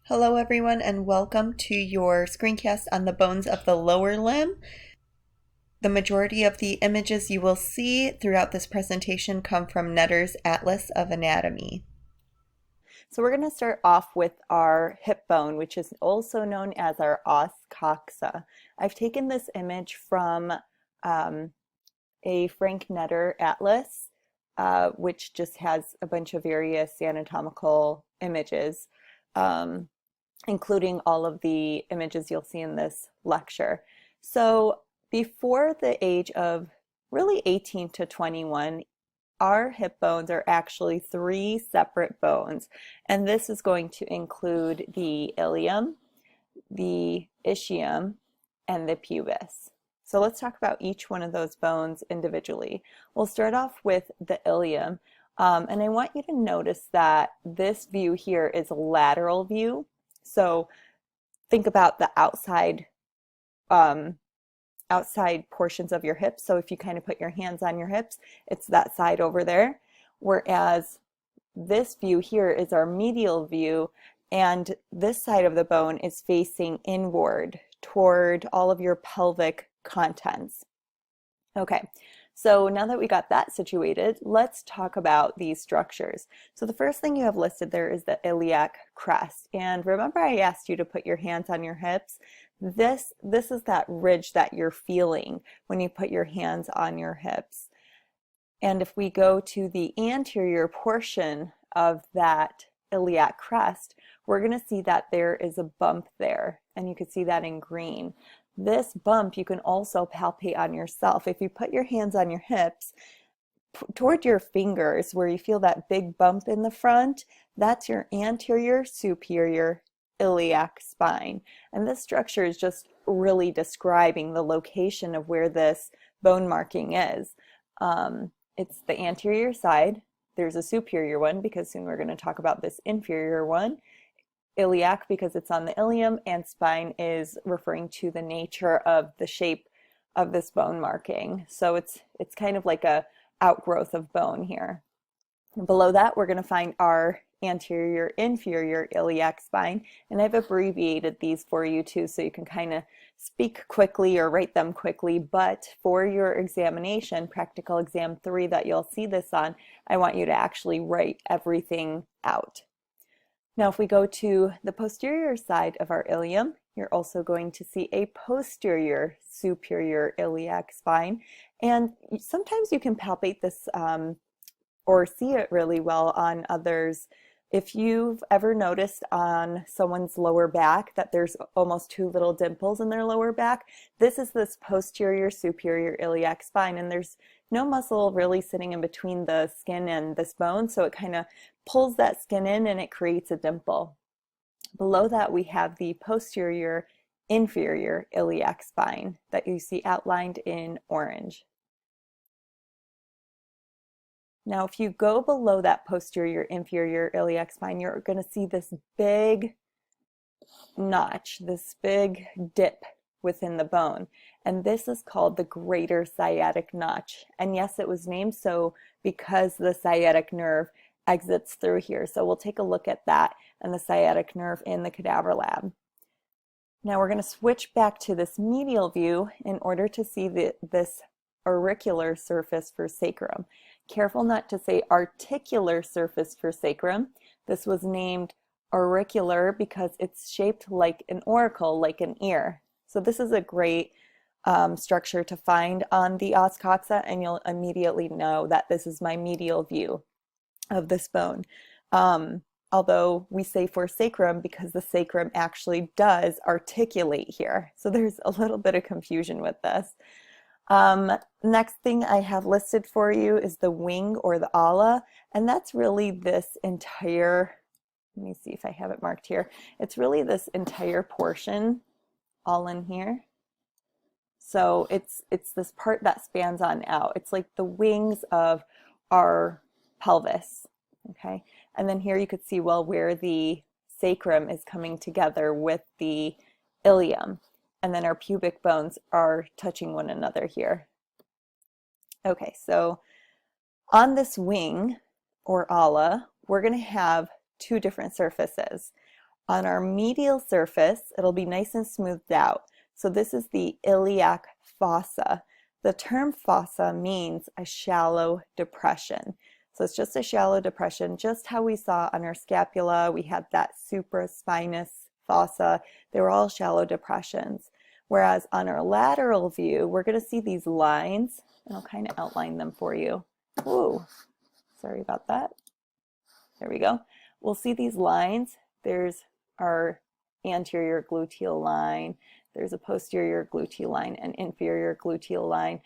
Hello everyone and welcome to your screencast on the bones of the lower limb. The majority of the images you will see throughout this presentation come from Netter's Atlas of Anatomy. So we're going to start off with our hip bone, which is also known as our os coxa. I've taken this image from a Frank Netter atlas, which just has a bunch of various anatomical images, including all of the images you'll see in this lecture. So before the age of really 18 to 21, our hip bones are actually three separate bones, and this is going to include the ilium, the ischium, and the pubis. So let's talk about each one of those bones individually. We'll start off with the ilium, and I want you to notice that this view here is a lateral view. So think about the outside portions of your hips. So if you kind of put your hands on your hips, it's that side over there. Whereas this view here is our medial view, and this side of the bone is facing inward toward all of your pelvic contents. Okay, so now that we got that situated, let's talk about these structures. So the first thing you have listed there is the iliac crest. And remember I asked you to put your hands on your hips? This is that ridge that you're feeling when you put your hands on your hips. And if we go to the anterior portion of that iliac crest, we're going to see that there is a bump there, and you can see that in green. This bump you can also palpate on yourself. If you put your hands on your hips, toward your fingers where you feel that big bump in the front, that's your anterior superior iliac spine. And this structure is just really describing the location of where this bone marking is. It's the anterior side. There's a superior one because soon we're going to talk about this inferior one. Iliac because it's on the ilium, and spine is referring to the nature of the shape of this bone marking. So it's kind of like a outgrowth of bone here. And below that we're going to find our anterior inferior iliac spine, and I've abbreviated these for you too so you can kind of speak quickly or write them quickly, but for your examination, practical exam 3 that you'll see this on, I want you to actually write everything out. Now if we go to the posterior side of our ilium, you're also going to see a posterior superior iliac spine, and sometimes you can palpate this or see it really well on others. If you've ever noticed on someone's lower back that there's almost two little dimples in their lower back, this is this posterior superior iliac spine, and there's no muscle really sitting in between the skin and this bone, so it kind of pulls that skin in and it creates a dimple. Below that we have the posterior inferior iliac spine that you see outlined in orange. Now, if you go below that posterior inferior iliac spine, you're going to see this big notch, this big dip within the bone. And this is called the greater sciatic notch. And yes, it was named so because the sciatic nerve exits through here. So we'll take a look at that and the sciatic nerve in the cadaver lab. Now we're going to switch back to this medial view in order to see this auricular surface for sacrum. Careful not to say articular surface for sacrum. This was named auricular because it's shaped like an auricle, like an ear. So this is a great structure to find on the os coxa, and you'll immediately know that this is my medial view of this bone. Although we say for sacrum because the sacrum actually does articulate here. So there's a little bit of confusion with this. Next thing I have listed for you is the wing or the ala, and that's really this entire, let me see if I have it marked here. It's really this entire portion all in here. So it's this part that spans on out. It's like the wings of our pelvis, okay? And then here you could see, well, where the sacrum is coming together with the ilium. And then our pubic bones are touching one another here. Okay, so on this wing or ala, we're going to have two different surfaces. On our medial surface, it'll be nice and smoothed out. So this is the iliac fossa. The term fossa means a shallow depression. So it's just a shallow depression, just how we saw on our scapula. We had that supraspinous fossa. They were all shallow depressions. Whereas on our lateral view, we're going to see these lines, and I'll kind of outline them for you. Ooh, sorry about that. There we go. We'll see these lines. There's our anterior gluteal line. There's a posterior gluteal line and inferior gluteal line.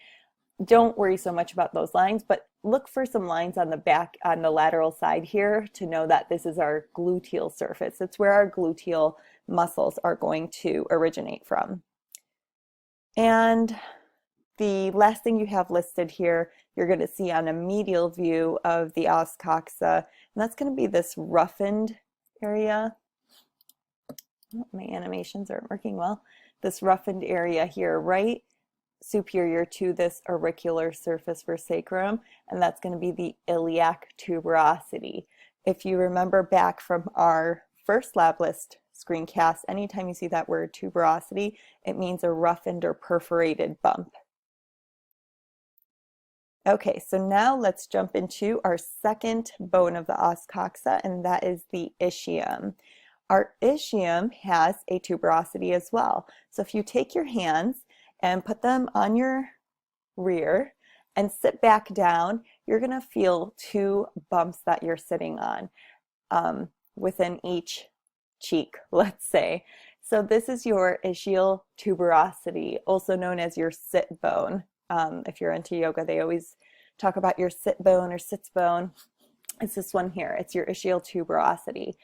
Don't worry so much about those lines, but look for some lines on the back, on the lateral side here, to know that this is our gluteal surface. It's where our gluteal muscles are going to originate from. And the last thing you have listed here, you're going to see on a medial view of the os coxa, and that's going to be this roughened area. Oh, my animations aren't working well. This roughened area here, right superior to this auricular surface for sacrum, and that's going to be the iliac tuberosity. If you remember back from our first lab list screencast, anytime you see that word tuberosity, it means a roughened or perforated bump. Okay, so now let's jump into our second bone of the os coxa, and that is the ischium. Our ischium has a tuberosity as well. So if you take your hands and put them on your rear and sit back down, you're going to feel two bumps that you're sitting on within each cheek, let's say. So this is your ischial tuberosity, also known as your sit bone. If you're into yoga, they always talk about your sit bone or sits bone. It's this one here. It's your ischial tuberosity.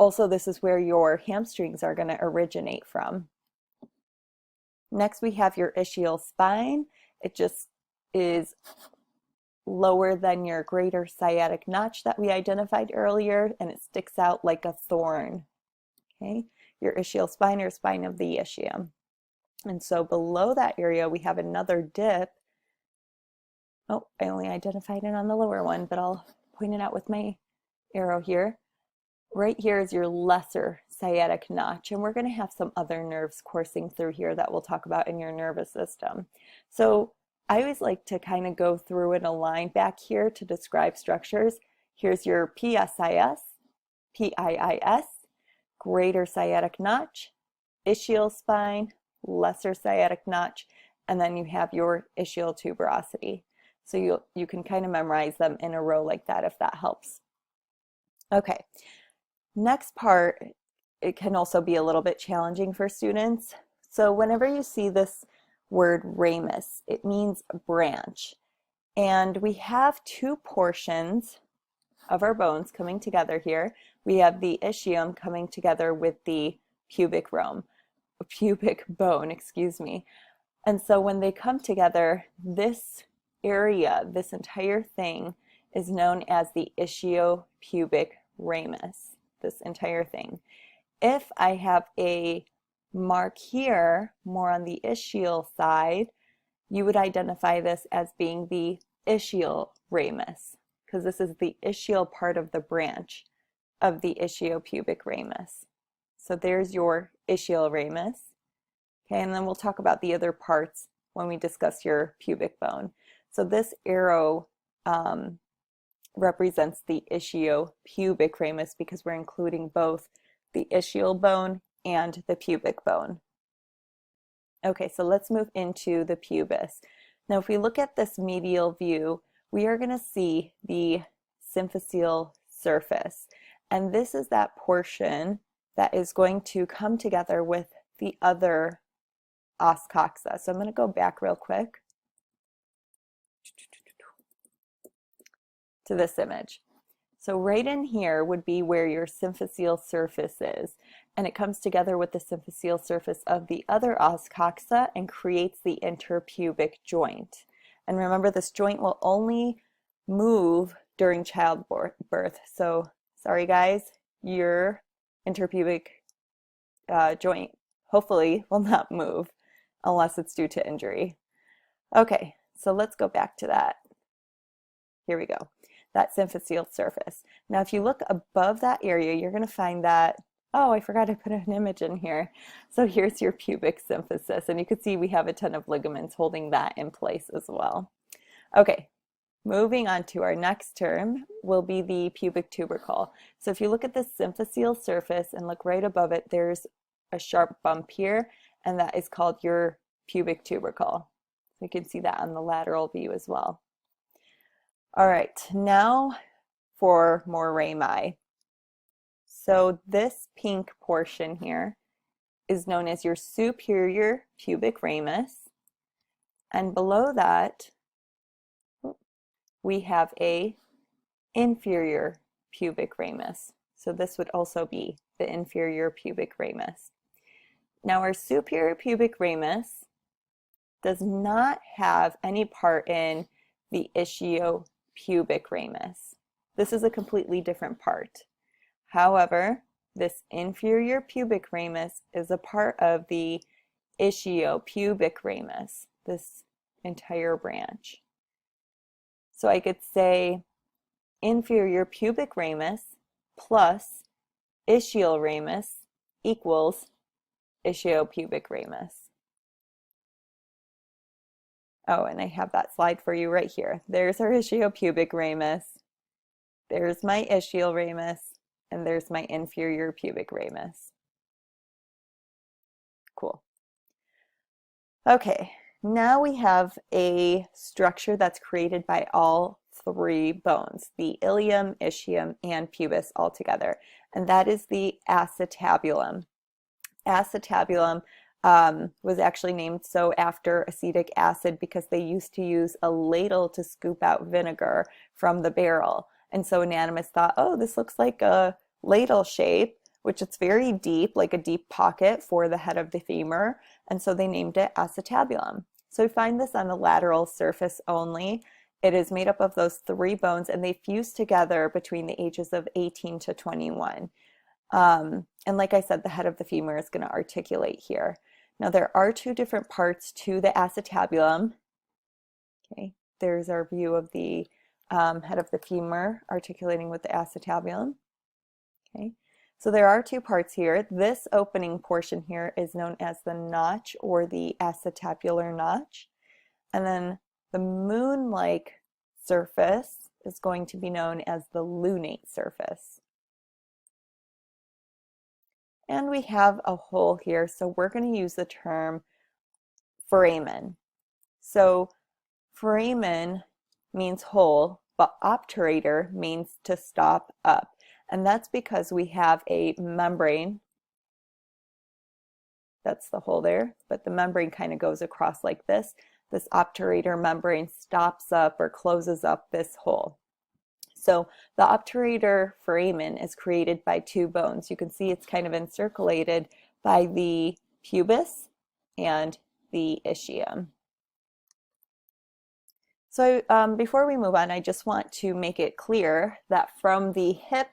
Also, this is where your hamstrings are going to originate from. Next, we have your ischial spine. It just is lower than your greater sciatic notch that we identified earlier, and it sticks out like a thorn. Okay, your ischial spine or spine of the ischium. And so below that area, we have another dip. Oh, I only identified it on the lower one, but I'll point it out with my arrow here. Right here is your lesser sciatic notch, and we're going to have some other nerves coursing through here that we'll talk about in your nervous system. So I always like to kind of go through in a line back here to describe structures. Here's your PSIS, PIIS, greater sciatic notch, ischial spine, lesser sciatic notch, and then you have your ischial tuberosity. So you can kind of memorize them in a row like that if that helps. Okay. Next part, it can also be a little bit challenging for students. So whenever you see this word ramus, it means branch. And we have two portions of our bones coming together here. We have the ischium coming together with the pubic bone, excuse me. And so when they come together, this area, this entire thing, is known as the ischiopubic ramus. This entire thing. If I have a mark here, more on the ischial side, you would identify this as being the ischial ramus, because this is the ischial part of the branch of the ischiopubic ramus. So there's your ischial ramus. Okay, and then we'll talk about the other parts when we discuss your pubic bone. So this arrow represents the ischiopubic ramus because we're including both the ischial bone and the pubic bone. Okay, so let's move into the pubis. Now, if we look at this medial view, we are going to see the symphyseal surface. And this is that portion that is going to come together with the other os coxa. So I'm going to go back real quick to this image. So right in here would be where your symphyseal surface is, and it comes together with the symphyseal surface of the other os coxa and creates the interpubic joint. And remember, this joint will only move during childbirth. So sorry guys, your interpubic joint hopefully will not move unless it's due to injury. Okay, so let's go back to that. Here we go. that symphyseal surface. Now, if you look above that area, you're going to find that, oh, I forgot to put an image in here. So here's your pubic symphysis, and you can see we have a ton of ligaments holding that in place as well. Okay, moving on to our next term will be the pubic tubercle. So if you look at the symphyseal surface and look right above it, there's a sharp bump here, and that is called your pubic tubercle. You can see that on the lateral view as well. All right, now for more rami. So this pink portion here is known as your superior pubic ramus, and below that we have a inferior pubic ramus. So this would also be the inferior pubic ramus. Now our superior pubic ramus does not have any part in the ischio-pubic ramus. This is a completely different part. However, this inferior pubic ramus is a part of the ischio-pubic ramus, this entire branch. So I could say inferior pubic ramus plus ischial ramus equals ischio-pubic ramus. Oh, and I have that slide for you right here. There's our ischio-pubic ramus. There's my ischial ramus, and there's my inferior pubic ramus. Cool. Okay, now we have a structure that's created by all three bones, the ilium, ischium, and pubis all together, and that is the acetabulum. Acetabulum was actually named so after acetic acid because they used to use a ladle to scoop out vinegar from the barrel. And so anatomists thought, oh, this looks like a ladle shape, which it's very deep, like a deep pocket for the head of the femur. And so they named it acetabulum. So we find this on the lateral surface only. It is made up of those three bones, and they fuse together between the ages of 18 to 21. And like I said, the head of the femur is going to articulate here. Now there are two different parts to the acetabulum. Okay, there's our view of the head of the femur articulating with the acetabulum. Okay, so there are two parts here. This opening portion here is known as the notch or the acetabular notch. And then the moon-like surface is going to be known as the lunate surface. And we have a hole here, so we're going to use the term foramen. So foramen means hole, but obturator means to stop up. And that's because we have a membrane. That's the hole there, but the membrane kind of goes across like this. This obturator membrane stops up or closes up this hole. So the obturator foramen is created by two bones. You can see it's kind of encirculated by the pubis and the ischium. So before we move on, I just want to make it clear that from the hip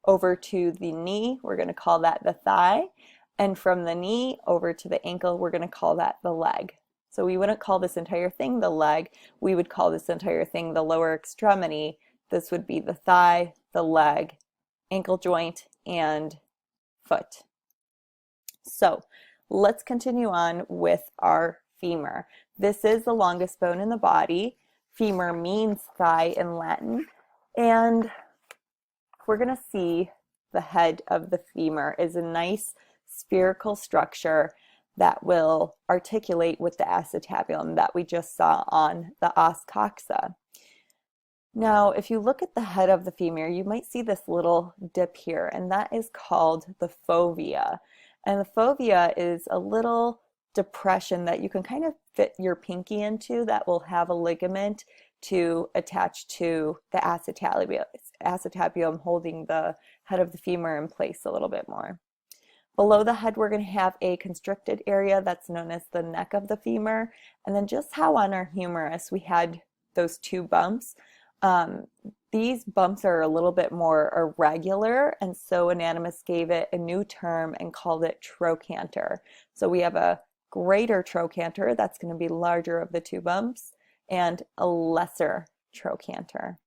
over to the knee, we're going to call that the thigh. And from the knee over to the ankle, we're going to call that the leg. So we wouldn't call this entire thing the leg. We would call this entire thing the lower extremity. This would be the thigh, the leg, ankle joint, and foot. So let's continue on with our femur. This is the longest bone in the body. Femur means thigh in Latin. And we're going to see the head of the femur is a nice spherical structure that will articulate with the acetabulum that we just saw on the os coxa. Now, if you look at the head of the femur, you might see this little dip here, and that is called the fovea. And the fovea is a little depression that you can kind of fit your pinky into that will have a ligament to attach to the acetabulum, holding the head of the femur in place a little bit more. Below the head, we're going to have a constricted area that's known as the neck of the femur. And then just how on our humerus we had those two bumps. These bumps are a little bit more irregular, and so anatomists gave it a new term and called it trochanter. So we have a greater trochanter, that's going to be larger of the two bumps, and a lesser trochanter.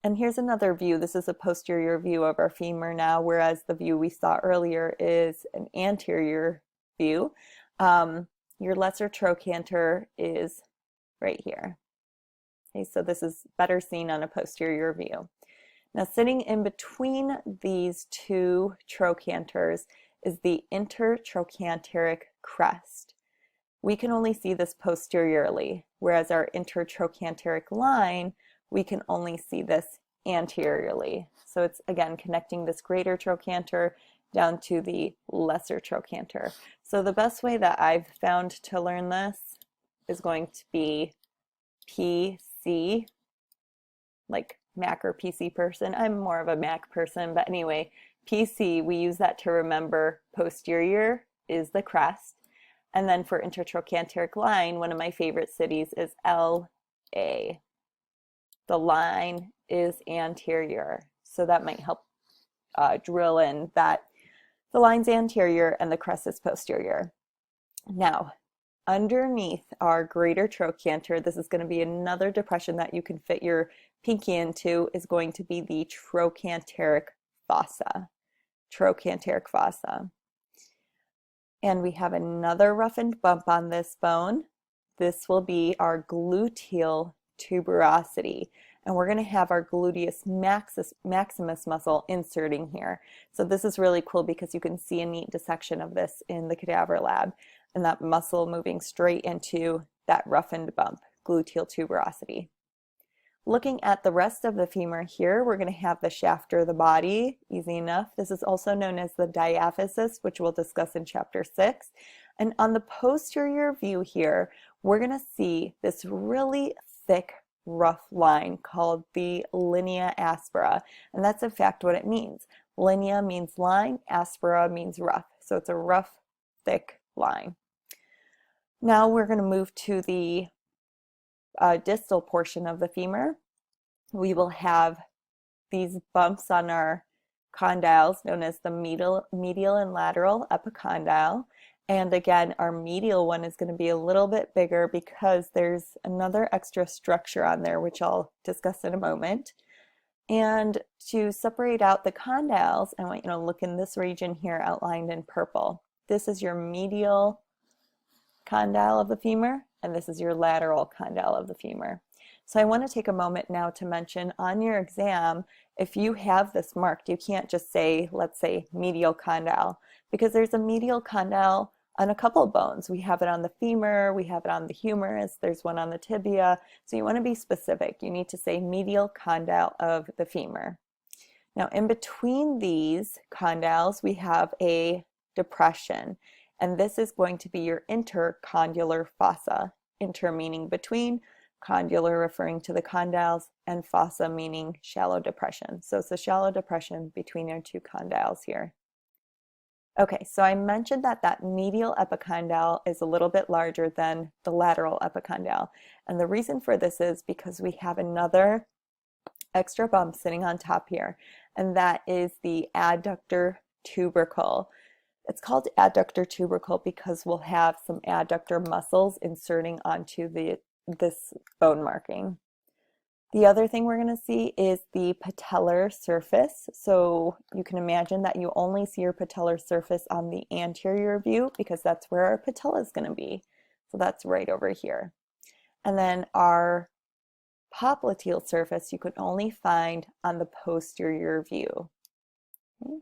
And here's another view. This is a posterior view of our femur now, whereas the view we saw earlier is an anterior view. Your lesser trochanter is right here. Okay, so this is better seen on a posterior view. Now, sitting in between these two trochanters is the intertrochanteric crest. We can only see this posteriorly, whereas our intertrochanteric line, we can only see this anteriorly. So it's, again, connecting this greater trochanter down to the lesser trochanter. So the best way that I've found to learn this is going to be PC, like Mac or PC person. I'm more of a Mac person, but anyway, PC, we use that to remember posterior is the crest. And then for intertrochanteric line, one of my favorite cities is LA. The line is anterior. So that might help drill in that the line's anterior and the crest is posterior. Now, underneath our greater trochanter, this is going to be another depression that you can fit your pinky into, is going to be the trochanteric fossa. Trochanteric fossa. And we have another roughened bump on this bone. This will be our gluteal tuberosity. And we're going to have our gluteus maximus muscle inserting here. So this is really cool because you can see a neat dissection of this in the cadaver lab, and that muscle moving straight into that roughened bump, gluteal tuberosity. Looking at the rest of the femur here, we're going to have the shaft or the body, easy enough. This is also known as the diaphysis, which we'll discuss in chapter 6. And on the posterior view here, we're going to see this really thick, rough line called the linea aspera. And that's in fact what it means. Linea means line, aspera means rough. So it's a rough, thick line. Now we're going to move to the distal portion of the femur. We will have these bumps on our condyles known as the medial and lateral epicondyle. And again, our medial one is going to be a little bit bigger because there's another extra structure on there, which I'll discuss in a moment. And to separate out the condyles, I want you to look in this region here outlined in purple. This is your medial condyle of the femur, and this is your lateral condyle of the femur. So I want to take a moment now to mention on your exam, if you have this marked, you can't just say, let's say, medial condyle, because there's a medial condyle on a couple of bones. We have it on the femur, we have it on the humerus, there's one on the tibia. So you want to be specific. You need to say medial condyle of the femur. Now, in between these condyles, we have a depression, and this is going to be your intercondylar fossa. Inter meaning between, condylar referring to the condyles, and fossa meaning shallow depression. So it's a shallow depression between your two condyles here. Okay, so I mentioned that that medial epicondyle is a little bit larger than the lateral epicondyle. And the reason for this is because we have another extra bump sitting on top here, and that is the adductor tubercle. It's called adductor tubercle because we'll have some adductor muscles inserting onto this bone marking. The other thing we're going to see is the patellar surface. So you can imagine that you only see your patellar surface on the anterior view because that's where our patella is going to be. So that's right over here. And then our popliteal surface you can only find on the posterior view. Okay.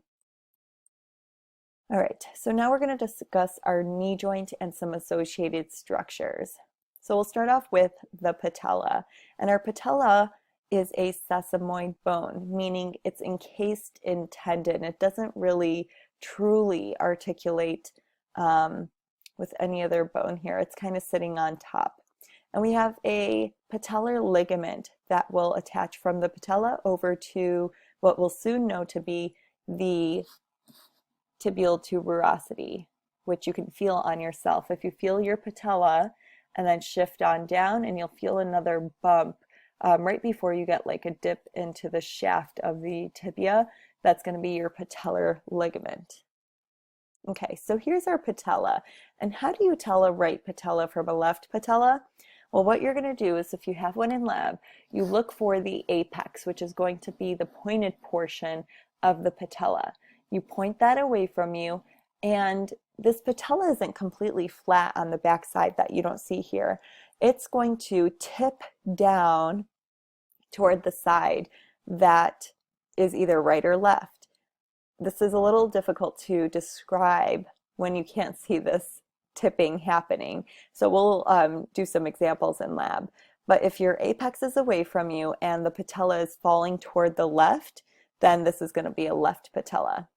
All right, so now we're going to discuss our knee joint and some associated structures. So we'll start off with the patella, and our patella is a sesamoid bone, meaning it's encased in tendon. It doesn't really truly articulate with any other bone here. It's kind of sitting on top. And we have a patellar ligament that will attach from the patella over to what we'll soon know to be the tibial tuberosity, which you can feel on yourself. If you feel your patella and then shift on down, and you'll feel another bump right before you get like a dip into the shaft of the tibia, that's going to be your patellar ligament. Okay, so here's our patella. And how do you tell a right patella from a left patella? Well, what you're going to do is if you have one in lab, you look for the apex, which is going to be the pointed portion of the patella. You point that away from you, and this patella isn't completely flat on the back side that you don't see here. It's going to tip down toward the side that is either right or left. This is a little difficult to describe when you can't see this tipping happening. So we'll do some examples in lab. But if your apex is away from you and the patella is falling toward the left, then this is going to be a left patella.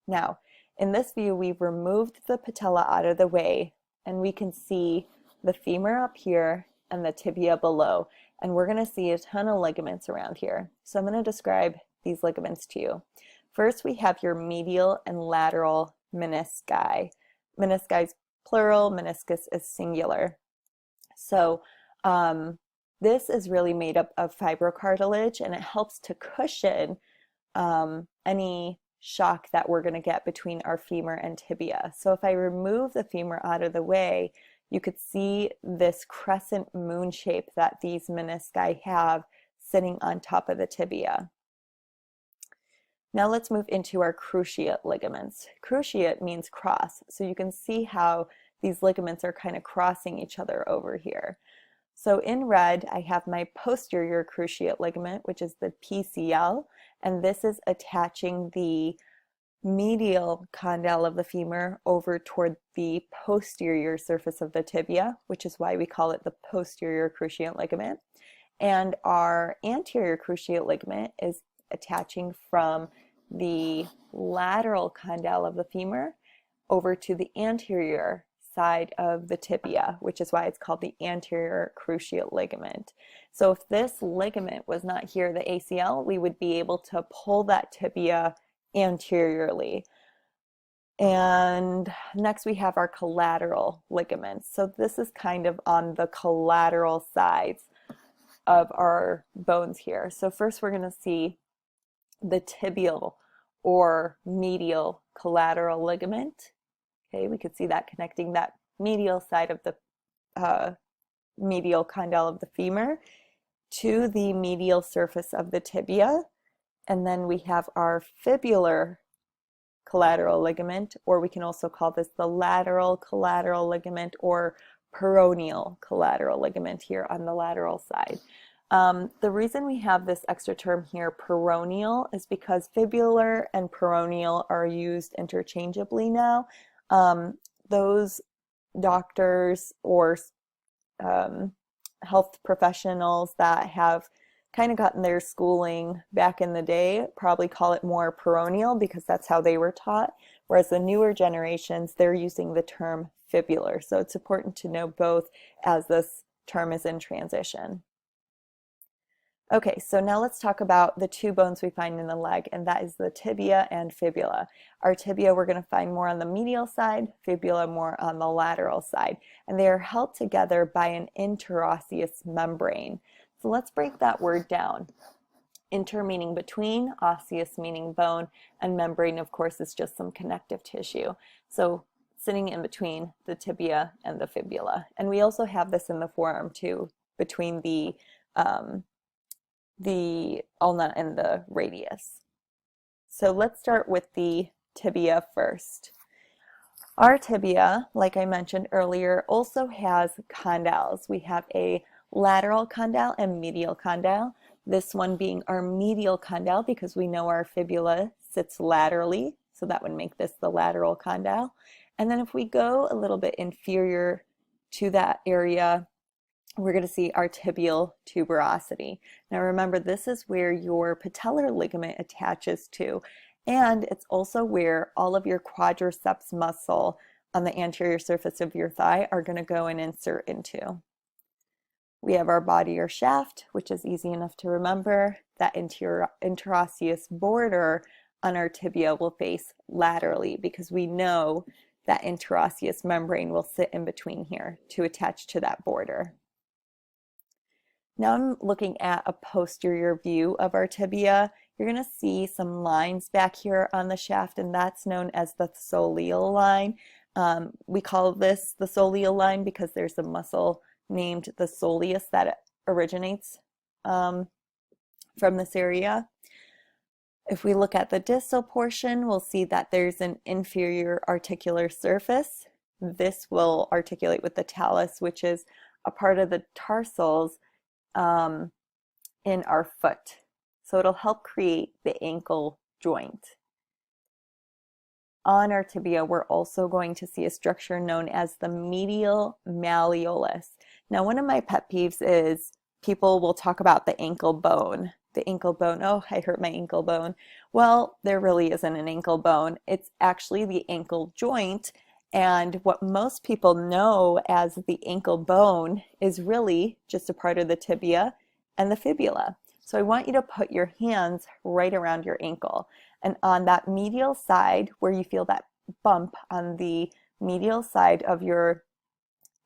Now, in this view, we've removed the patella out of the way, and we can see the femur up here and the tibia below. And we're going to see a ton of ligaments around here. So I'm going to describe these ligaments to you. First, we have your medial and lateral menisci. Menisci is plural, meniscus is singular. So this is really made up of fibrocartilage, and it helps to cushion any shock that we're going to get between our femur and tibia. So if I remove the femur out of the way, you could see this crescent moon shape that these menisci have sitting on top of the tibia. Now let's move into our cruciate ligaments. Cruciate means cross, so you can see how these ligaments are kind of crossing each other over here. So in red, I have my posterior cruciate ligament, which is the PCL, and this is attaching the medial condyle of the femur over toward the posterior surface of the tibia, which is why we call it the posterior cruciate ligament. And our anterior cruciate ligament is attaching from the lateral condyle of the femur over to the anterior side of the tibia, which is why it's called the anterior cruciate ligament. So if this ligament was not here, the ACL, we would be able to pull that tibia anteriorly. And next we have our collateral ligaments. So this is kind of on the collateral sides of our bones here. So first we're going to see the tibial or medial collateral ligament. Okay, we could see that connecting that medial side of the medial condyle of the femur to the medial surface of the tibia. And then we have our fibular collateral ligament, or we can also call this the lateral collateral ligament or peroneal collateral ligament here on the lateral side. The reason we have this extra term here, peroneal, is because fibular and peroneal are used interchangeably now. Those doctors or health professionals that have kind of gotten their schooling back in the day probably call it more peroneal because that's how they were taught, whereas the newer generations, they're using the term fibular. So it's important to know both as this term is in transition. Okay, so now let's talk about the two bones we find in the leg, and that is the tibia and fibula. Our tibia we're going to find more on the medial side, fibula more on the lateral side, and they are held together by an interosseous membrane. So let's break that word down. Inter meaning between, osseous meaning bone, and membrane, of course, is just some connective tissue. So sitting in between the tibia and the fibula. And we also have this in the forearm too, between the ulna and the radius. So let's start with the tibia first. Our tibia, like I mentioned earlier, also has condyles. We have a lateral condyle and medial condyle. This one being our medial condyle because we know our fibula sits laterally, so that would make this the lateral condyle. And then if we go a little bit inferior to that area, we're going to see our tibial tuberosity. Now remember, this is where your patellar ligament attaches to, and it's also where all of your quadriceps muscle on the anterior surface of your thigh are going to go and insert into. We have our body or shaft, which is easy enough to remember. That interosseous border on our tibia will face laterally because we know that interosseous membrane will sit in between here to attach to that border. Now I'm looking at a posterior view of our tibia. You're going to see some lines back here on the shaft, and that's known as the soleal line. We call this the soleal line because there's a muscle named the soleus that originates from this area. If we look at the distal portion, we'll see that there's an inferior articular surface. This will articulate with the talus, which is a part of the tarsals in our foot. So it'll help create the ankle joint. On our tibia, we're also going to see a structure known as the medial malleolus. Now, one of my pet peeves is people will talk about the ankle bone. The ankle bone, oh, I hurt my ankle bone. Well, there really isn't an ankle bone. It's actually the ankle joint. And what most people know as the ankle bone is really just a part of the tibia and the fibula. So I want you to put your hands right around your ankle. And on that medial side, where you feel that bump on the medial side of your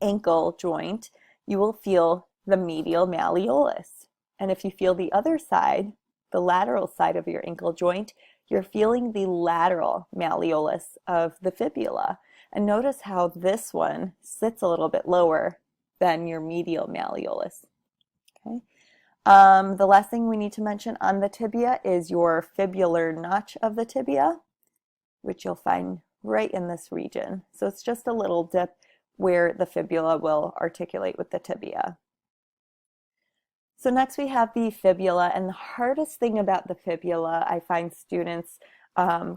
ankle joint, you will feel the medial malleolus. And if you feel the other side, the lateral side of your ankle joint, you're feeling the lateral malleolus of the fibula. And notice how this one sits a little bit lower than your medial malleolus. Okay. The last thing we need to mention on the tibia is your fibular notch of the tibia, which you'll find right in this region. So it's just a little dip where the fibula will articulate with the tibia. So next we have the fibula, and the hardest thing about the fibula I find students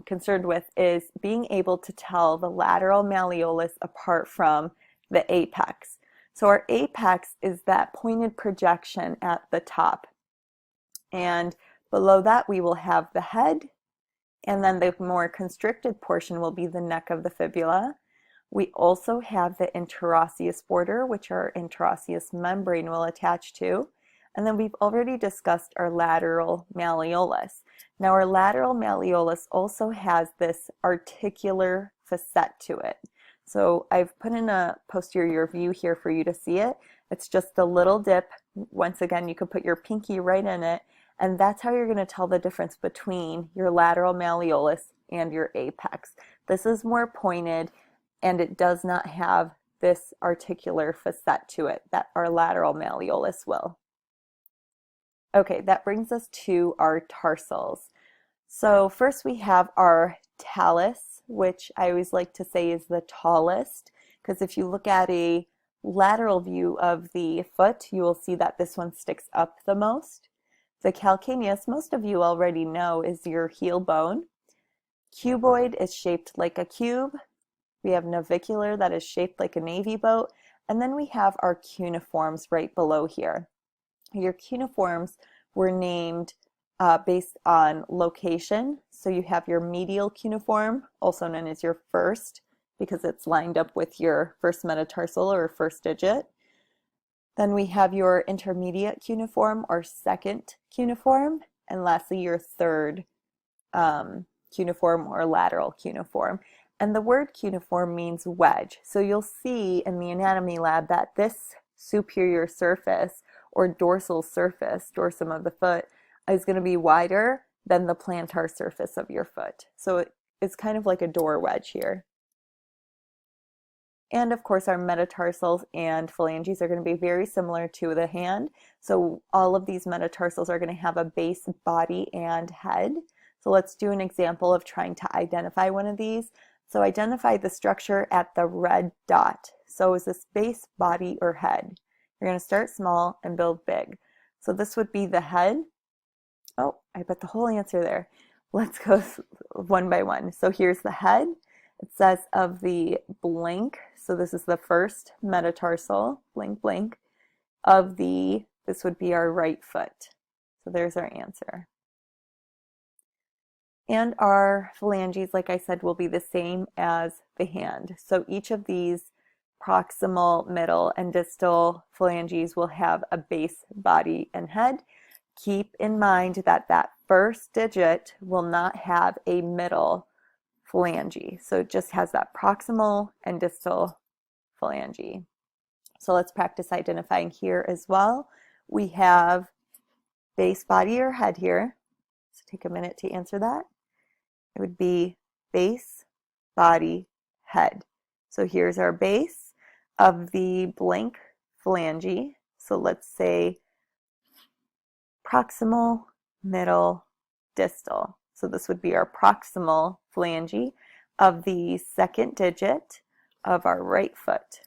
concerned with is being able to tell the lateral malleolus apart from the apex. So our apex is that pointed projection at the top. And below that we will have the head, and then the more constricted portion will be the neck of the fibula. We also have the interosseous border, which our interosseous membrane will attach to. And then we've already discussed our lateral malleolus. Now our lateral malleolus also has this articular facet to it. So I've put in a posterior view here for you to see it. It's just a little dip. Once again, you could put your pinky right in it, and that's how you're going to tell the difference between your lateral malleolus and your apex. This is more pointed, and it does not have this articular facet to it that our lateral malleolus will. Okay, that brings us to our tarsals. So first we have our talus, which I always like to say is the tallest, because if you look at a lateral view of the foot, you will see that this one sticks up the most. The calcaneus, most of you already know, is your heel bone. Cuboid is shaped like a cube. We have navicular that is shaped like a navy boat. And then we have our cuneiforms right below here. Your cuneiforms were named based on location. So you have your medial cuneiform, also known as your first, because it's lined up with your first metatarsal or first digit. Then we have your intermediate cuneiform or second cuneiform, and lastly your third cuneiform or lateral cuneiform. And the word cuneiform means wedge. So you'll see in the anatomy lab that this superior surface or dorsal surface, dorsum of the foot, is going to be wider than the plantar surface of your foot. So it's kind of like a door wedge here. And of course our metatarsals and phalanges are going to be very similar to the hand. So all of these metatarsals are going to have a base, body, and head. So let's do an example of trying to identify one of these. So identify the structure at the red dot. So is this base, body, or head? You're going to start small and build big. So this would be the head. Oh, I put the whole answer there. Let's go one by one. So here's the head. It says of the blank. So this is the first metatarsal, blank, blank, of the, this would be our right foot. So there's our answer. And our phalanges, like I said, will be the same as the hand. So each of these proximal, middle, and distal phalanges will have a base, body, and head. Keep in mind that that first digit will not have a middle phalange. So it just has that proximal and distal phalange. So let's practice identifying here as well. We have base, body, or head here. So take a minute to answer that. It would be base, body, head. So here's our base of the blank phalange. So let's say proximal, middle, distal. So this would be our proximal phalange of the second digit of our right foot.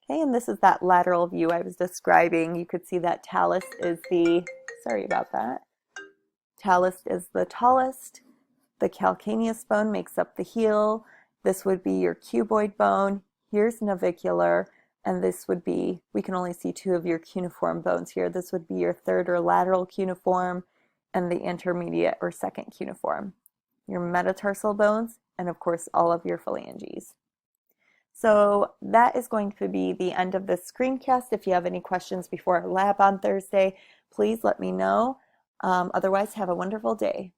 Okay, and this is that lateral view I was describing. You could see that talus is the, sorry about that, talus is the tallest. The calcaneus bone makes up the heel. This would be your cuboid bone. Here's navicular, and this would be, we can only see two of your cuneiform bones here. This would be your third or lateral cuneiform and the intermediate or second cuneiform. Your metatarsal bones, and of course all of your phalanges. So that is going to be the end of this screencast. If you have any questions before our lab on Thursday, please let me know. Otherwise, have a wonderful day.